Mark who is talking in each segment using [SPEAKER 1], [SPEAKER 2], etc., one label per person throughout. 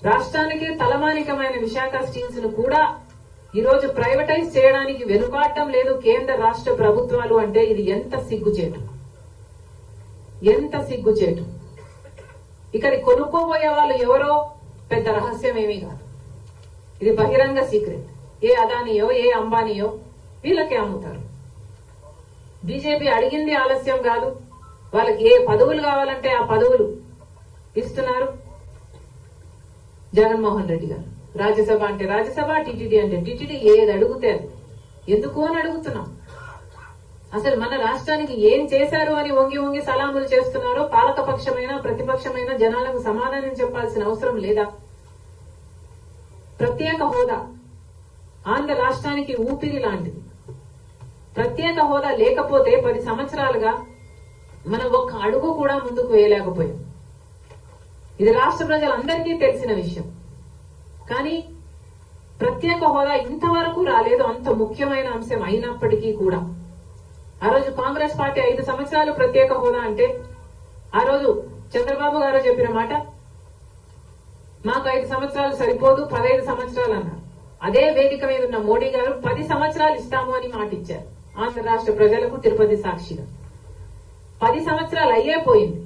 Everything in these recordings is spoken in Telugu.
[SPEAKER 1] రాష్ట్రానికి తలమానికమైన విశాఖ స్టీల్స్ ను కూడా ఈరోజు ప్రైవేటైజ్ చేయడానికి వెనుకాడటం లేదు కేంద్ర రాష్ట్ర ప్రభుత్వాలు అంటే ఇది ఎంత సిగ్గుచేటు, ఎంత సిగ్గుచేటు. ఇక్కడి కొనుక్కోబోయే వాళ్ళు ఎవరో పెద్ద రహస్యం ఏమీ కాదు, ఇది బహిరంగ సీక్రెట్. ఏ అదానియో ఏ అంబానీయో వీళ్ళకే అమ్ముతారు. బీజేపీ అడిగింది ఆలస్యం కాదు, వాళ్ళకి ఏ పదవులు కావాలంటే ఆ పదవులు ఇస్తున్నారు. జగన్మోహన్ రెడ్డి గారు రాజ్యసభ అంటే రాజ్యసభ, టీటీడీ అంటే టీటీడీ, ఏది అడిగితే అది. ఎందుకు అని అడుగుతున్నాం. అసలు మన రాష్ట్రానికి ఏం చేశారు అని వంగి వంగి సలాములు చేస్తున్నారో పాలకపక్షమైన ప్రతిపక్షమైన జనాలకు సమాధానం చెప్పాల్సిన అవసరం లేదా? ప్రత్యేక హోదా ఆంధ్ర రాష్ట్రానికి ఊపిరి లాంటిది. ప్రత్యేక హోదా లేకపోతే 10 సంవత్సరాలుగా మనం ఒక్క అడుగు కూడా ముందుకు వేయలేకపోయాం. ఇది రాష్ట్ర ప్రజలందరికీ తెలిసిన విషయం. కానీ ప్రత్యేక హోదా ఇంతవరకు రాలేదు, అంత ముఖ్యమైన అంశం అయినప్పటికీ కూడా. ఆ రోజు కాంగ్రెస్ పార్టీ 5 సంవత్సరాలు ప్రత్యేక హోదా అంటే ఆ రోజు చంద్రబాబు గారు చెప్పిన మాట, మాకు 5 సంవత్సరాలు సరిపోదు 15 సంవత్సరాలు అన్నారు. అదే వేదిక మీద ఉన్న మోడీ గారు 10 సంవత్సరాలు ఇస్తాము అని మాట ఇచ్చారు ఆంధ్ర రాష్ట్ర ప్రజలకు తిరుపతి సాక్షిగా. 10 సంవత్సరాలు అయ్యే పోయింది,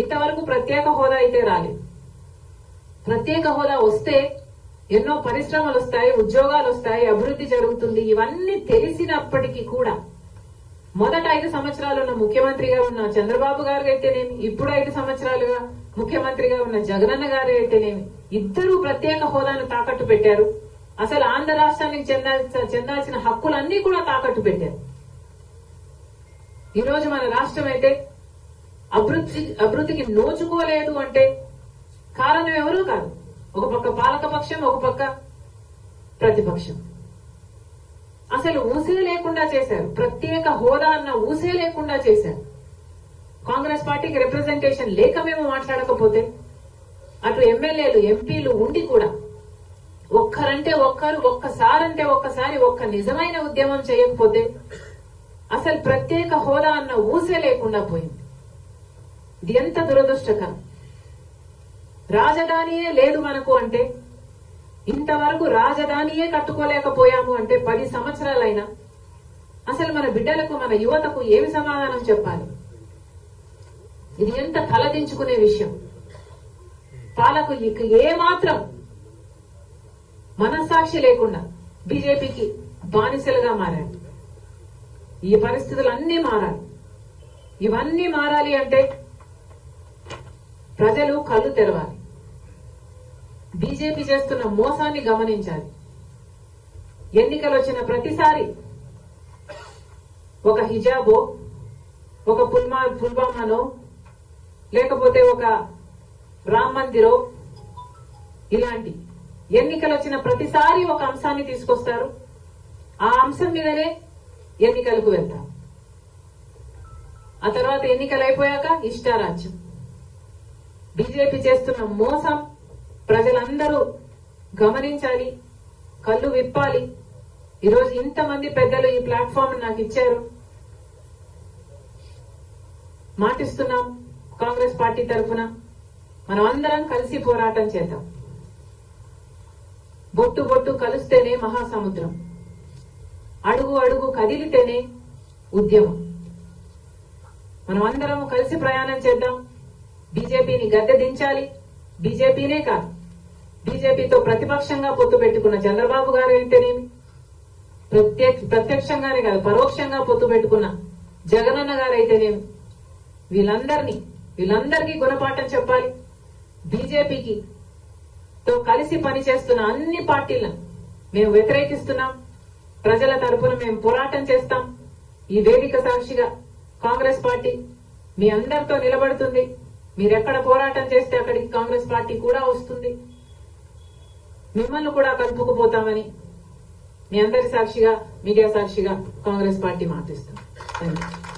[SPEAKER 1] ఇంతవరకు ప్రత్యేక హోదా అయితే రాలేదు. ప్రత్యేక హోదా వస్తే ఎన్నో పరిశ్రమలు వస్తాయి, ఉద్యోగాలు వస్తాయి, అభివృద్ధి జరుగుతుంది. ఇవన్నీ తెలిసినప్పటికీ కూడా మొదట 5 సంవత్సరాలు ఉన్న ముఖ్యమంత్రిగా ఉన్న చంద్రబాబు గారు అయితేనేమి, ఇప్పుడు 5 సంవత్సరాలుగా ముఖ్యమంత్రిగా ఉన్న జగనన్న గారు అయితేనేమి, ఇద్దరు ప్రత్యేక హోదాను తాకట్టు పెట్టారు. అసలు ఆంధ్ర రాష్ట్రానికి చెందాల్సిన హక్కులన్నీ కూడా తాకట్టు పెట్టారు. ఈ రోజు మన రాష్ట్రం అయితే అభివృద్ధికి నోచుకోలేదు అంటే కారణం ఎవరూ కాదు, ఒక పక్క పాలకపక్షం, ఒక పక్క ప్రతిపక్షం. అసలు ఊసే లేకుండా చేశారు, ప్రత్యేక హోదా అన్న ఊసే లేకుండా చేశారు. కాంగ్రెస్ పార్టీకి రిప్రజెంటేషన్ లేక మేము మాట్లాడకపోతే, అటు ఎమ్మెల్యేలు ఎంపీలు ఉండి కూడా ఒక్కరంటే ఒక్కరు, ఒక్కసారంటే ఒక్కసారి ఒక్క నిజమైన ఉద్యమం చేయకపోతే అసలు ప్రత్యేక హోదా అన్న ఊసే లేకుండా పోయింది. ఇది ఎంత దురదృష్టకరం. రాజధానియే లేదు మనకు అంటే, ఇంతవరకు రాజధానియే కట్టుకోలేకపోయాము అంటే 10 సంవత్సరాలైనా అసలు మన బిడ్డలకు, మన యువతకు ఏమి సమాధానం చెప్పాలి? ఇది ఎంత తలదించుకునే విషయం. పాలకులు ఏమాత్రం మనస్సాక్షి లేకుండా బీజేపీకి బానిసలుగా మారారు. ఈ పరిస్థితులన్నీ మారాలి. ఇవన్నీ మారాలి అంటే ప్రజలు కళ్ళు తెరవాలి, బీజేపీ చేస్తున్న మోసాన్ని గమనించాలి. ఎన్నికలు వచ్చిన ప్రతిసారి ఒక హిజాబో, ఒక పుల్వామానో, లేకపోతే ఒక రామ్ మందిరో, ఇలాంటి ఎన్నికలు వచ్చిన ప్రతిసారి ఒక అంశాన్ని తీసుకొస్తారు. ఆ అంశం మీదనే ఎన్నికలకు వెళ్తారు. ఆ తర్వాత ఎన్నికలు అయిపోయాక ఇష్టారాజ్యం. బీజేపీ చేస్తున్న మోసం ప్రజలందరూ గమనించాలి, కళ్ళు విప్పాలి. ఈరోజు ఇంతమంది పెద్దలు ఈ ప్లాట్ఫామ్ నాకు ఇచ్చారు. మాటిస్తున్నాం, కాంగ్రెస్ పార్టీ తరఫున మనం అందరం కలిసి పోరాటం చేద్దాం. బొట్టు బొట్టు కలిస్తేనే మహాసముద్రం, అడుగు అడుగు కదిలితేనే ఉద్యమం. మనం అందరం కలిసి ప్రయాణం చేద్దాం. బీజేపీని గద్దె దించాలి. బీజేపీనే కాదు, బీజేపీతో ప్రతిపక్షంగా పొత్తు పెట్టుకున్న చంద్రబాబు గారు అయితేనేమి, ప్రత్యక్షంగానే కాదు పరోక్షంగా పొత్తు పెట్టుకున్న జగనన్న గారు అయితేనేమి, వీళ్ళందరికీ గుణపాఠం చెప్పాలి. బీజేపీకి తో కలిసి పనిచేస్తున్న అన్ని పార్టీలను మేము వ్యతిరేకిస్తున్నాం. ప్రజల తరఫున మేము పోరాటం చేస్తాం. ఈ వేదిక సాక్షిగా కాంగ్రెస్ పార్టీ మీ అందరితో నిలబడుతుంది. మీరెక్కడ పోరాటం చేస్తే అక్కడికి కాంగ్రెస్ పార్టీ కూడా వస్తుంది. మిమ్మల్ని కూడా కలుపుకుపోతామని మీ అందరి సాక్షిగా, మీడియా సాక్షిగా కాంగ్రెస్ పార్టీ మాటిస్తాం. ధన్యవాదాలు.